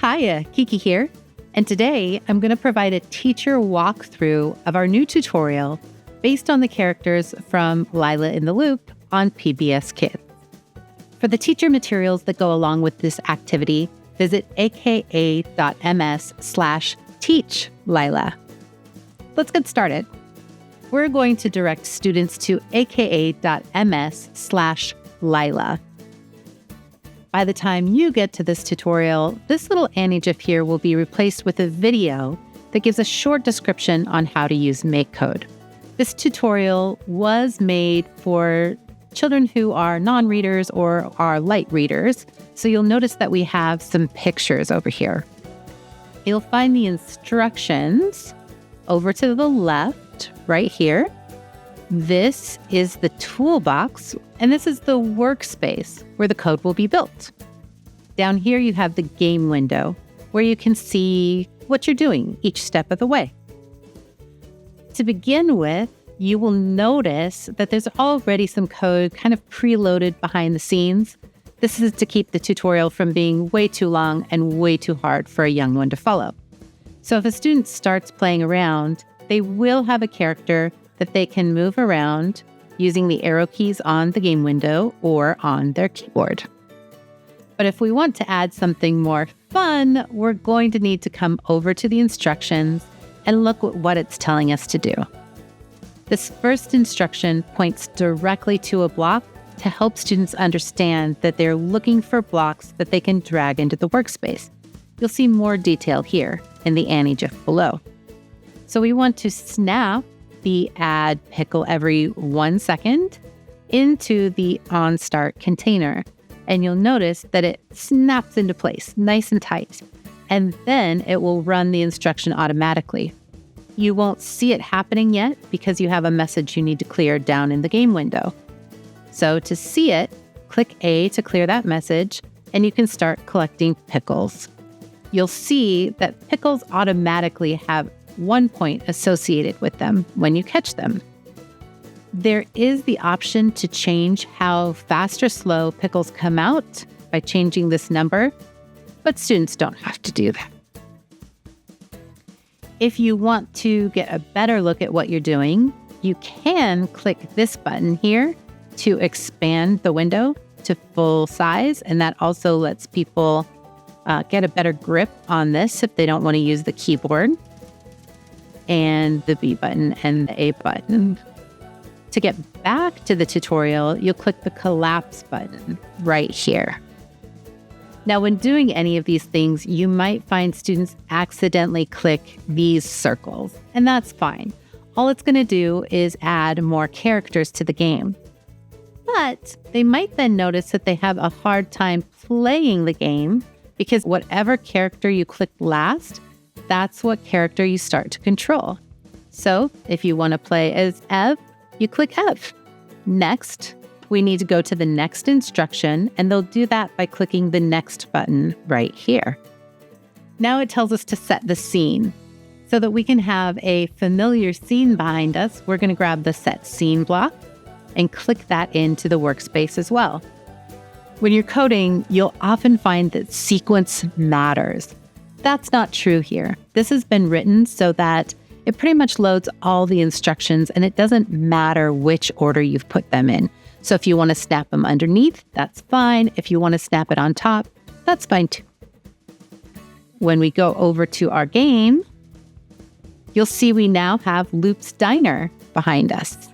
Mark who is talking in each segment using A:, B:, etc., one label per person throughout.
A: Hiya, Kiki here, and today I'm going to provide a teacher walkthrough of our new tutorial based on the characters from Lyla in the Loop on PBS Kids. For the teacher materials that go along with this activity, visit aka.ms/teach-Lyla. Let's get started. We're going to direct students to aka.ms/Lyla. By the time you get to this tutorial, this little Annie GIF here will be replaced with a video that gives a short description on how to use MakeCode. This tutorial was made for children who are non-readers or are light readers, so you'll notice that we have some pictures over here. You'll find the instructions over to the left, right here. This is the toolbox, and this is the workspace where the code will be built. Down here, you have the game window, where you can see what you're doing each step of the way. To begin with, you will notice that there's already some code kind of preloaded behind the scenes. This is to keep the tutorial from being way too long and way too hard for a young one to follow. So if a student starts playing around, they will have a character that they can move around using the arrow keys on the game window or on their keyboard. But if we want to add something more fun, we're going to need to come over to the instructions and look at what it's telling us to do. This first instruction points directly to a block to help students understand that they're looking for blocks that they can drag into the workspace. You'll see more detail here in the Annie GIF below. So we want to snap the add pickle every 1 second into the onStart container. And you'll notice that it snaps into place nice and tight. And then it will run the instruction automatically. You won't see it happening yet because you have a message you need to clear down in the game window. So to see it, click A to clear that message, and you can start collecting pickles. You'll see that pickles automatically have 1 point associated with them when you catch them. There is the option to change how fast or slow pickles come out by changing this number, but students don't have to do that. If you want to get a better look at what you're doing, you can click this button here to expand the window to full size, and that also lets people get a better grip on this if they don't want to use the keyboard, and the B button and the A button. To get back to the tutorial, you'll click the collapse button right here. Now, when doing any of these things, you might find students accidentally click these circles, and that's fine. All it's going to do is add more characters to the game. But they might then notice that they have a hard time playing the game because whatever character you click last, that's what character you start to control. So if you want to play as Ev, you click Ev. Next, we need to go to the next instruction, and they'll do that by clicking the next button right here. Now it tells us to set the scene. So that we can have a familiar scene behind us, we're going to grab the Set Scene block and click that into the workspace as well. When you're coding, you'll often find that sequence matters. That's not true here. This has been written so that it pretty much loads all the instructions, and it doesn't matter which order you've put them in. So if you want to snap them underneath, that's fine. If you want to snap it on top, that's fine too. When we go over to our game, you'll see we now have Loop's Diner behind us.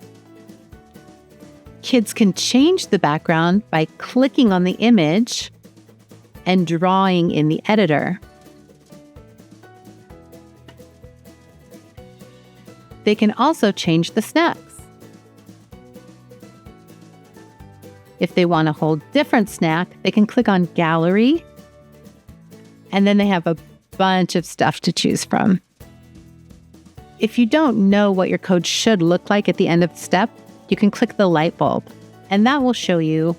A: Kids can change the background by clicking on the image and drawing in the editor. They can also change the snacks. If they want a whole different snack, they can click on Gallery, and then they have a bunch of stuff to choose from. If you don't know what your code should look like at the end of the step, you can click the light bulb, and that will show you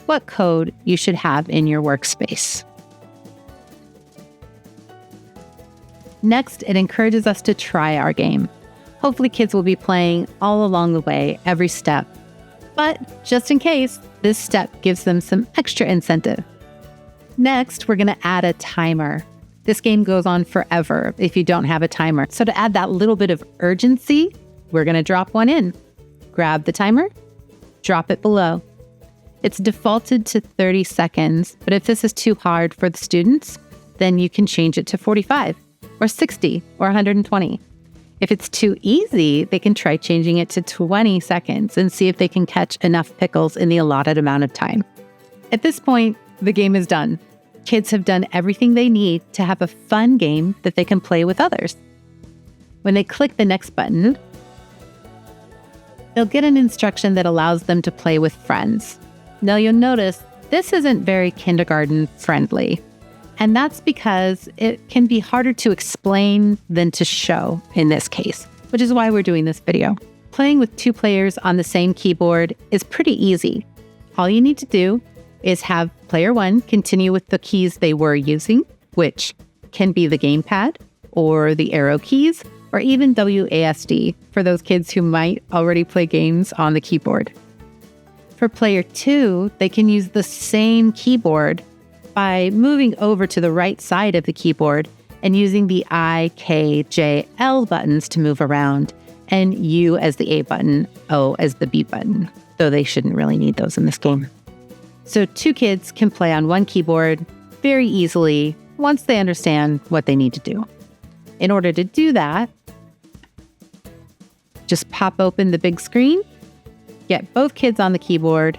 A: what code you should have in your workspace. Next, it encourages us to try our game. Hopefully kids will be playing all along the way, every step. But just in case, this step gives them some extra incentive. Next, we're going to add a timer. This game goes on forever if you don't have a timer. So to add that little bit of urgency, we're going to drop one in. Grab the timer, drop it below. It's defaulted to 30 seconds, but if this is too hard for the students, then you can change it to 45 or 60 or 120. If it's too easy, they can try changing it to 20 seconds and see if they can catch enough pickles in the allotted amount of time. At this point, the game is done. Kids have done everything they need to have a fun game that they can play with others. When they click the next button, they'll get an instruction that allows them to play with friends. Now you'll notice this isn't very kindergarten friendly. And that's because it can be harder to explain than to show in this case, which is why we're doing this video. Playing with 2 players on the same keyboard is pretty easy. All you need to do is have player 1 continue with the keys they were using, which can be the gamepad or the arrow keys, or even WASD for those kids who might already play games on the keyboard. For player 2, they can use the same keyboard by moving over to the right side of the keyboard and using the I, K, J, L buttons to move around, and U as the A button, O as the B button, though they shouldn't really need those in this game. So 2 kids can play on one keyboard very easily once they understand what they need to do. In order to do that, just pop open the big screen, get both kids on the keyboard,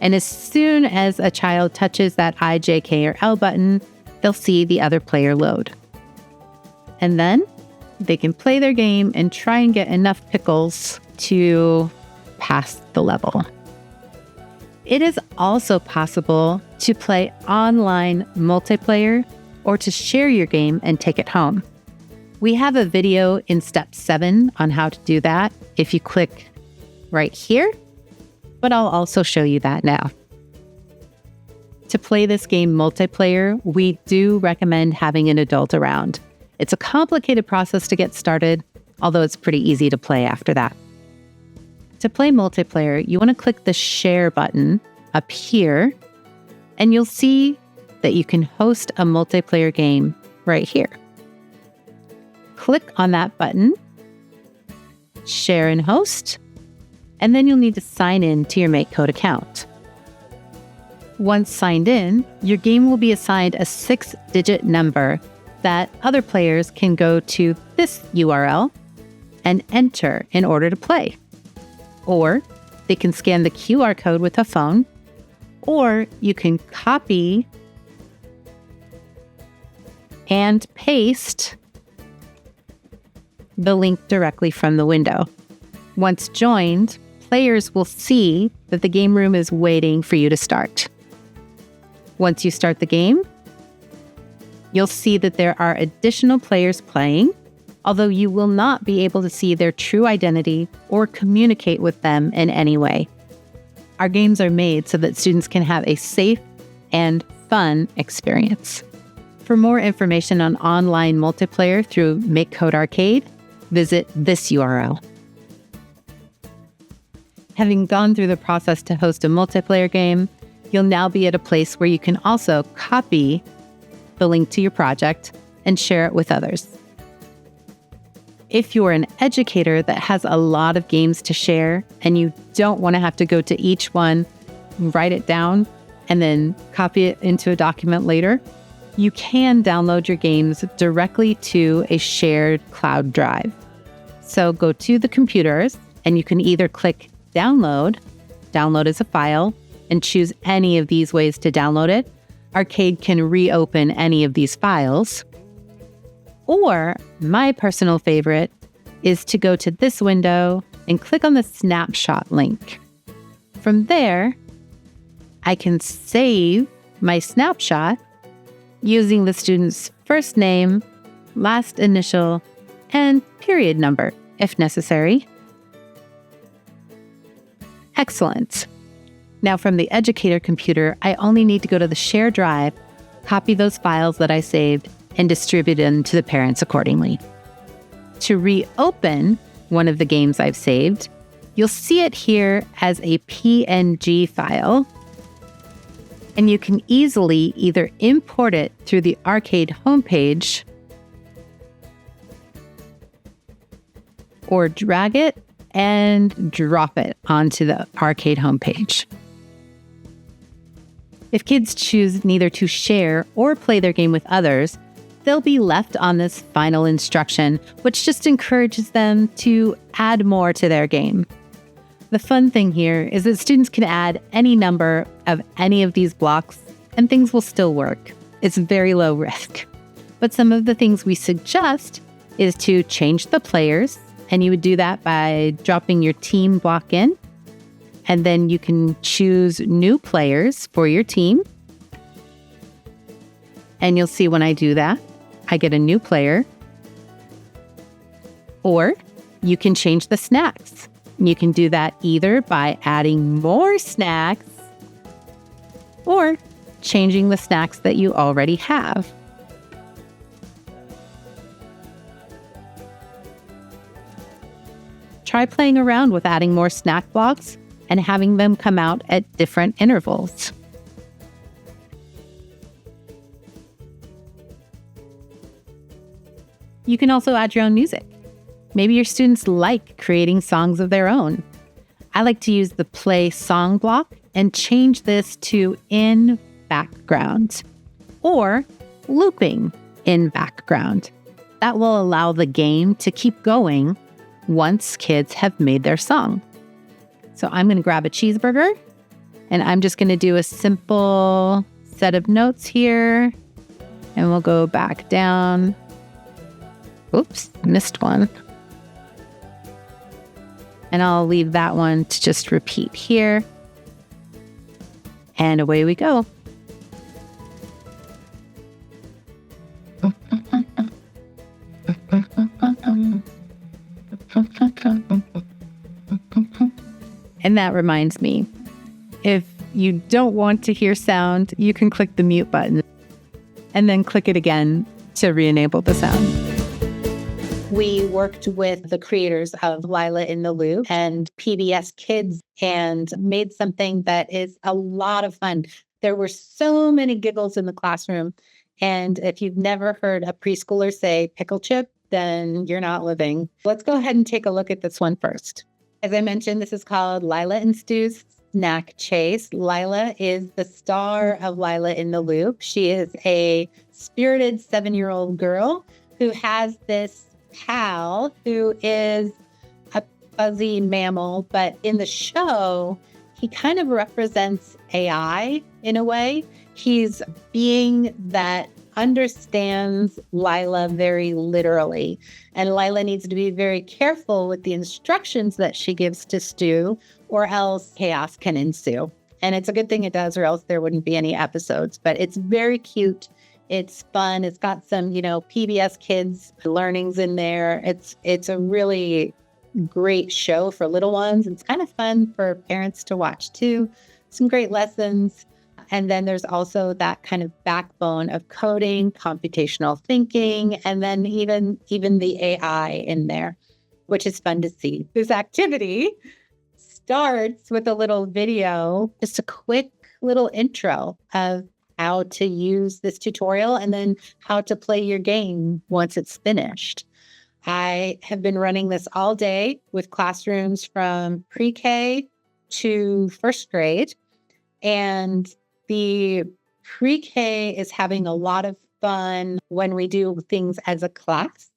A: and as soon as a child touches that I, J, K, or L button, they'll see the other player load. And then they can play their game and try and get enough pickles to pass the level. It is also possible to play online multiplayer or to share your game and take it home. We have a video in step 7 on how to do that if you click right here, but I'll also show you that now. To play this game multiplayer, we do recommend having an adult around. It's a complicated process to get started, although it's pretty easy to play after that. To play multiplayer, you want to click the share button up here, and you'll see that you can host a multiplayer game right here. Click on that button, share and host, and then you'll need to sign in to your MakeCode account. Once signed in, your game will be assigned a 6-digit number that other players can go to this URL and enter in order to play. Or they can scan the QR code with a phone, or you can copy and paste the link directly from the window. Once joined, players will see that the game room is waiting for you to start. Once you start the game, you'll see that there are additional players playing, although you will not be able to see their true identity or communicate with them in any way. Our games are made so that students can have a safe and fun experience. For more information on online multiplayer through MakeCode Arcade, visit this URL. Having gone through the process to host a multiplayer game, you'll now be at a place where you can also copy the link to your project and share it with others. If you're an educator that has a lot of games to share and you don't want to have to go to each one, write it down, and then copy it into a document later, you can download your games directly to a shared cloud drive. So go to the computers and you can either click download as a file, and choose any of these ways to download it. Arcade can reopen any of these files. Or my personal favorite is to go to this window and click on the snapshot link. From there, I can save my snapshot using the student's first name, last initial, and period number, if necessary. Excellent. Now from the educator computer, I only need to go to the share drive, copy those files that I saved, and distribute them to the parents accordingly. To reopen one of the games I've saved, you'll see it here as a PNG file. And you can easily either import it through the arcade homepage or drag it and drop it onto the arcade homepage. If kids choose neither to share or play their game with others, they'll be left on this final instruction, which just encourages them to add more to their game. The fun thing here is that students can add any number of any of these blocks and things will still work. It's very low risk. But some of the things we suggest is to change the players, and you would do that by dropping your team block in. And then you can choose new players for your team. And you'll see when I do that, I get a new player. Or you can change the snacks. You can do that either by adding more snacks or changing the snacks that you already have. Try playing around with adding more snack blocks and having them come out at different intervals. You can also add your own music. Maybe your students like creating songs of their own. I like to use the play song block and change this to in background or looping in background. That will allow the game to keep going once kids have made their song. So I'm going to grab a cheeseburger and I'm just going to do a simple set of notes here and we'll go back down. Oops, missed one. And I'll leave that one to just repeat here. And away we go. And that reminds me, if you don't want to hear sound, you can click the mute button and then click it again to re-enable the sound. We worked with the creators of Lyla in the Loop and PBS Kids and made something that is a lot of fun. There were so many giggles in the classroom. And if you've never heard a preschooler say pickle chip, then you're not living. Let's go ahead and take a look at this one first. As I mentioned, this is called Lyla and Stu's Snack Chase. Lyla is the star of Lyla in the Loop. She is a spirited 7-year-old girl who has this pal who is a fuzzy mammal, but in the show, he kind of represents AI in a way. He's a being that understands Lyla very literally. And Lyla needs to be very careful with the instructions that she gives to Stu, or else chaos can ensue. And it's a good thing it does, or else there wouldn't be any episodes. But it's very cute. It's fun. It's got some, PBS Kids learnings in there. It's a really great show for little ones. It's kind of fun for parents to watch too. Some great lessons. And then there's also that kind of backbone of coding, computational thinking, and then even the AI in there, which is fun to see. This activity starts with a little video, just a quick little intro of how to use this tutorial and then how to play your game once it's finished. I have been running this all day with classrooms from pre-K to first grade, and the pre-K is having a lot of fun when we do things as a class.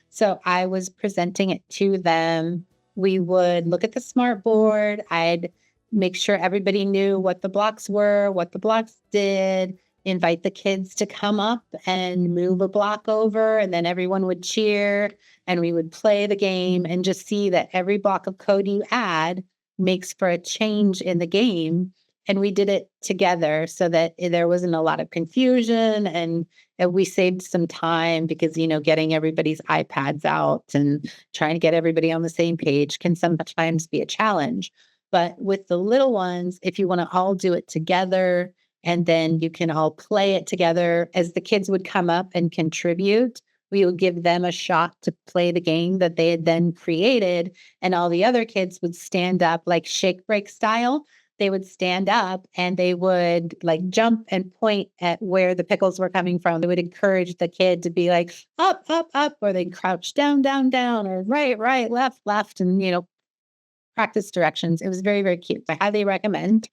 A: So I was presenting it to them. We would look at the smart board. I'd make sure everybody knew what the blocks were, what the blocks did, invite the kids to come up and move a block over, and then everyone would cheer and we would play the game and just see that every block of code you add makes for a change in the game. And we did it together so that there wasn't a lot of confusion, and we saved some time because, getting everybody's iPads out and trying to get everybody on the same page can sometimes be a challenge. But with the little ones, if you want to all do it together and then you can all play it together, as the kids would come up and contribute, we would give them a shot to play the game that they had then created, and all the other kids would stand up like shake break style. they would stand up and they would like jump and point at where the pickles were coming from. They would encourage the kid to be like up, up, up, or they'd crouch down, down, down, or right, right, left, left, and, practice directions. It was very, very cute. I highly recommend.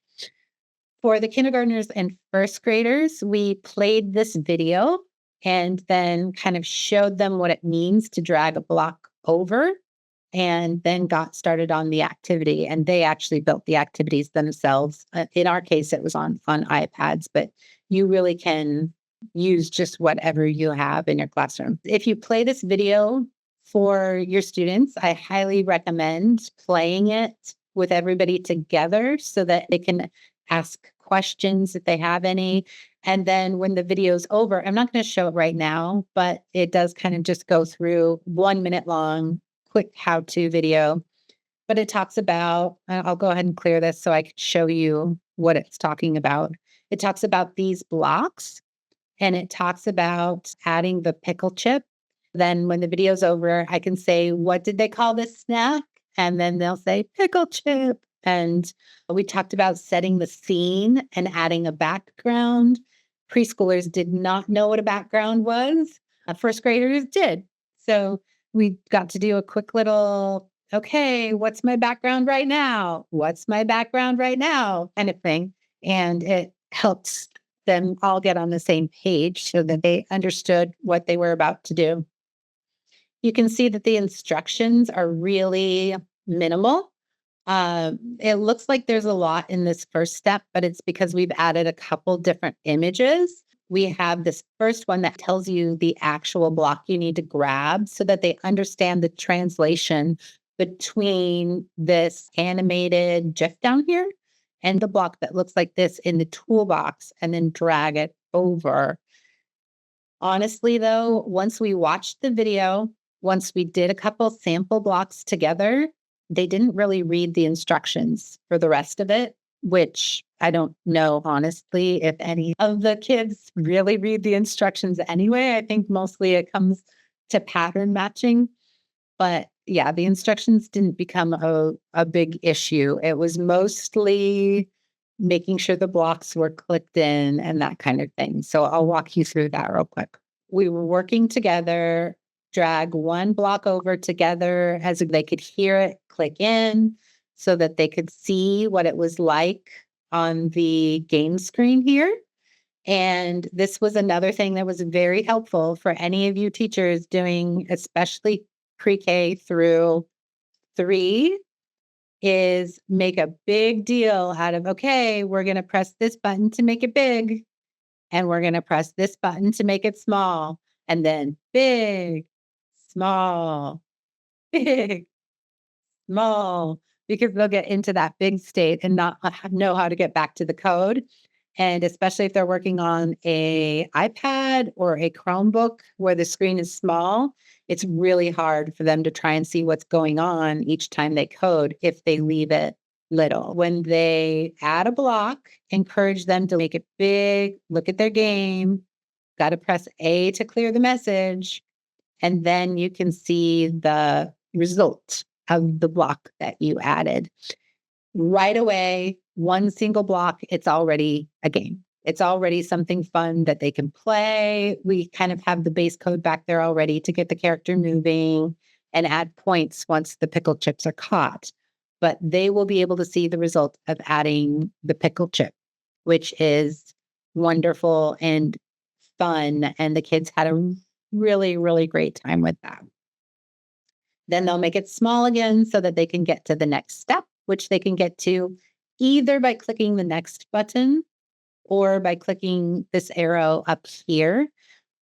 A: For the kindergartners and first graders, we played this video and then kind of showed them what it means to drag a block over and then got started on the activity. And they actually built the activities themselves. In our case, it was on iPads, but you really can use just whatever you have in your classroom. If you play this video for your students, I highly recommend playing it with everybody together so that they can ask questions if they have any. And then when the video's over, I'm not going to show it right now, but it does kind of just go through 1 minute long, quick how-to video. But it talks about, I'll go ahead and clear this so I can show you what it's talking about. It talks about these blocks and it talks about adding the pickle chip. Then when the video's over, I can say, what did they call this snack? And then they'll say pickle chip. And we talked about setting the scene and adding a background. Preschoolers did not know what a background was. First graders did. So we got to do a quick little, okay, what's my background right now? What's my background right now? Kind of thing. And it helped them all get on the same page so that they understood what they were about to do. You can see that the instructions are really minimal. It looks like there's a lot in this first step, but it's because we've added a couple different images. We have this first one that tells you the actual block you need to grab so that they understand the translation between this animated GIF down here and the block that looks like this in the toolbox, and then drag it over. Honestly, though, once we watched the video, once we did a couple sample blocks together, they didn't really read the instructions for the rest of it, which I don't know, honestly, if any of the kids really read the instructions anyway. I think mostly it comes to pattern matching. But yeah, the instructions didn't become a big issue. It was mostly making sure the blocks were clicked in and that kind of thing. So I'll walk you through that real quick. We were working together, drag one block over together as they could hear it click in so that they could see what it was like on the game screen here. And this was another thing that was very helpful for any of you teachers doing, especially pre-K through 3, is make a big deal out of, okay, we're going to press this button to make it big, and we're going to press this button to make it small, and then big, small, big, small, because they'll get into that big state and not know how to get back to the code. And especially if they're working on a iPad or a Chromebook where the screen is small, it's really hard for them to try and see what's going on each time they code if they leave it little. When they add a block, encourage them to make it big, look at their game, got to press A to clear the message, and then you can see the result of the block that you added. Right away, one single block, it's already a game. It's already something fun that they can play. We kind of have the base code back there already to get the character moving and add points once the pickle chips are caught. But they will be able to see the result of adding the pickle chip, which is wonderful and fun. And the kids had a really, really great time with that. Then they'll make it small again so that they can get to the next step, which they can get to either by clicking the next button or by clicking this arrow up here.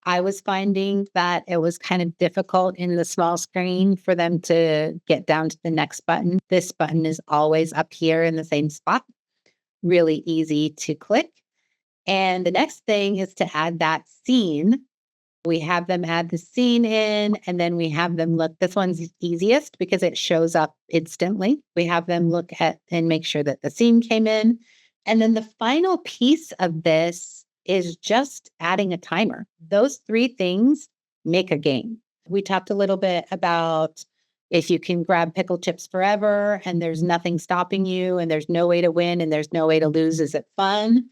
A: I was finding that it was kind of difficult in the small screen for them to get down to the next button. This button is always up here in the same spot, really easy to click. And the next thing is to add that scene. We have them add the scene in, and then we have them look. This one's easiest because it shows up instantly. We have them look at and make sure that the scene came in. And then the final piece of this is just adding a timer. Those 3 things make a game. We talked a little bit about If you can grab pickle chips forever and there's nothing stopping you and there's no way to win and there's no way to lose, is it fun?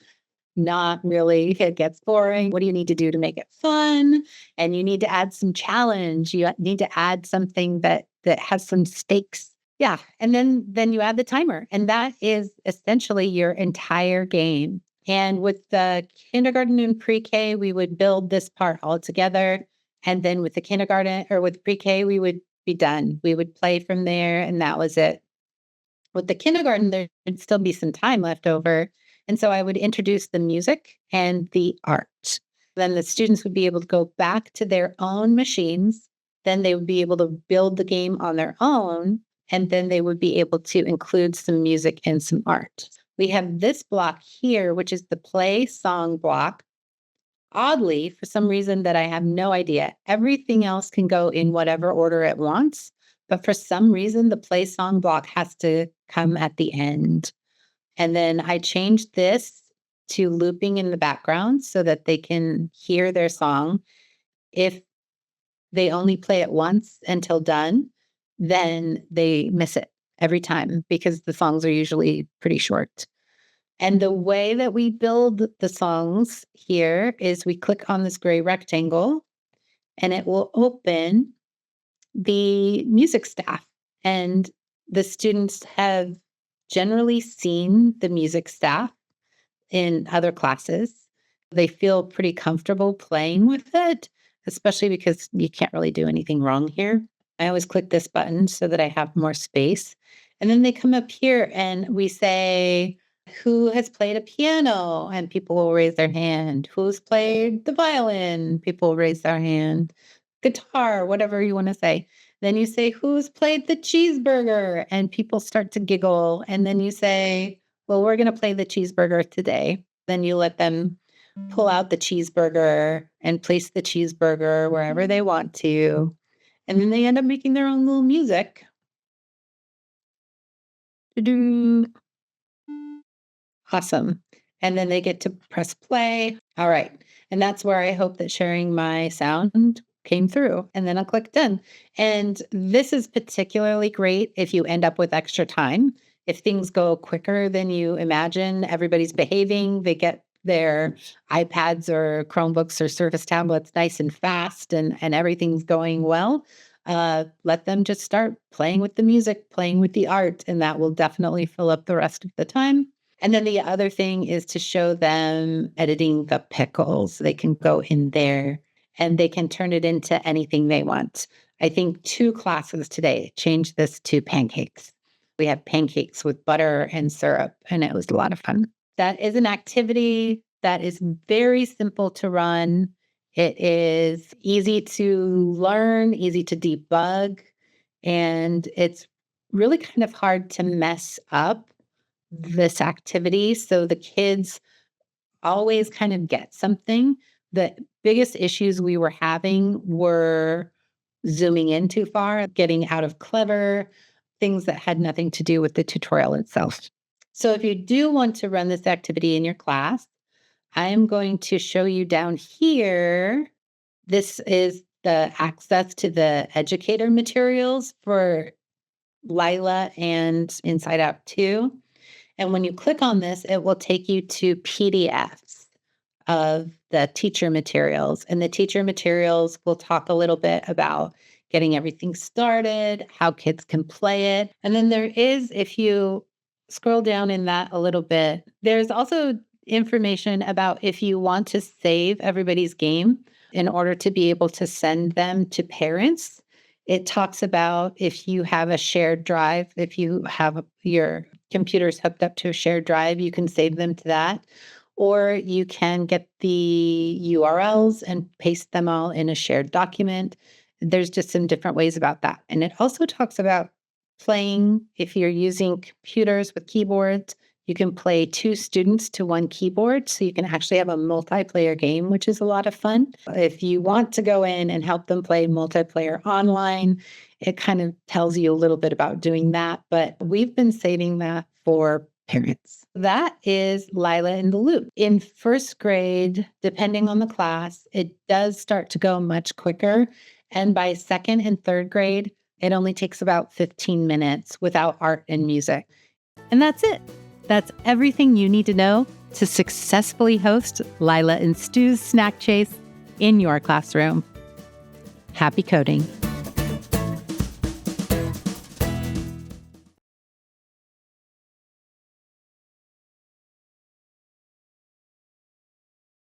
A: Not really. It gets boring. What do you need to do to make it fun? And you need to add some challenge. You need to add something that has some stakes. Yeah. And then you add the timer. And that is essentially your entire game. And with the kindergarten and pre-K, we would build this part all together. And then with the kindergarten or with pre-K, we would be done. We would play from there, and that was it. With the kindergarten, there'd still be some time left over. And so I would introduce the music and the art. Then the students would be able to go back to their own machines. Then they would be able to build the game on their own. And then they would be able to include some music and some art. We have this block here, which is the play song block. Oddly, for some reason that I have no idea, everything else can go in whatever order it wants. But for some reason, the play song block has to come at the end. And then I changed this to looping in the background so that they can hear their song. If they only play it once until done, then they miss it every time because the songs are usually pretty short. And the way that we build the songs here is we click on this gray rectangle and it will open the music staff. And the students have generally seen the music staff in other classes. They feel pretty comfortable playing with it, especially because you can't really do anything wrong here. I always click this button so that I have more space. And then they come up here and we say, who has played a piano? And people will raise their hand. Who's played the violin? People will raise their hand. Guitar, whatever you want to say. Then you say, who's played the cheeseburger? And people start to giggle. And then you say, well, we're going to play the cheeseburger today. Then you let them pull out the cheeseburger and place the cheeseburger wherever they want to. And then they end up making their own little music. Do-do. Awesome. And then they get to press play. All right. And that's where I hope that sharing my sound came through. And then I'll click done. And this is particularly great if you end up with extra time. If things go quicker than you imagine, everybody's behaving, they get their iPads or Chromebooks or Surface tablets nice and fast and everything's going well. Let them just start playing with the music, playing with the art, and that will definitely fill up the rest of the time. And then the other thing is to show them editing the pickles. They can go in there and they can turn it into anything they want. I think 2 classes today changed this to pancakes. We had pancakes with butter and syrup, and it was a lot of fun. That is an activity that is very simple to run. It is easy to learn, easy to debug, and it's really kind of hard to mess up this activity. So the kids always kind of get something. The biggest issues we were having were zooming in too far, getting out of clever, things that had nothing to do with the tutorial itself. So if you do want to run this activity in your class, I am going to show you down here. This is the access to the educator materials for Lyla and Inside Out 2. And when you click on this, it will take you to PDFs of the teacher materials. And the teacher materials will talk a little bit about getting everything started, how kids can play it. And then there is, if you scroll down in that a little bit, there's also information about if you want to save everybody's game in order to be able to send them to parents. It talks about if you have a shared drive, if you have your computers hooked up to a shared drive, you can save them to that. Or you can get the URLs and paste them all in a shared document. There's just some different ways about that. And it also talks about playing, if you're using computers with keyboards, you can play 2 students to 1 keyboard. So you can actually have a multiplayer game, which is a lot of fun. If you want to go in and help them play multiplayer online, it kind of tells you a little bit about doing that. But we've been saving that for parents. That is Lyla in the Loop. In 1st grade, depending on the class, it does start to go much quicker. And by 2nd and 3rd grade, It only takes about 15 minutes without art and music. And that's it. That's everything you need to know to successfully host Lyla and Stu's Snack Chase in your classroom. Happy coding.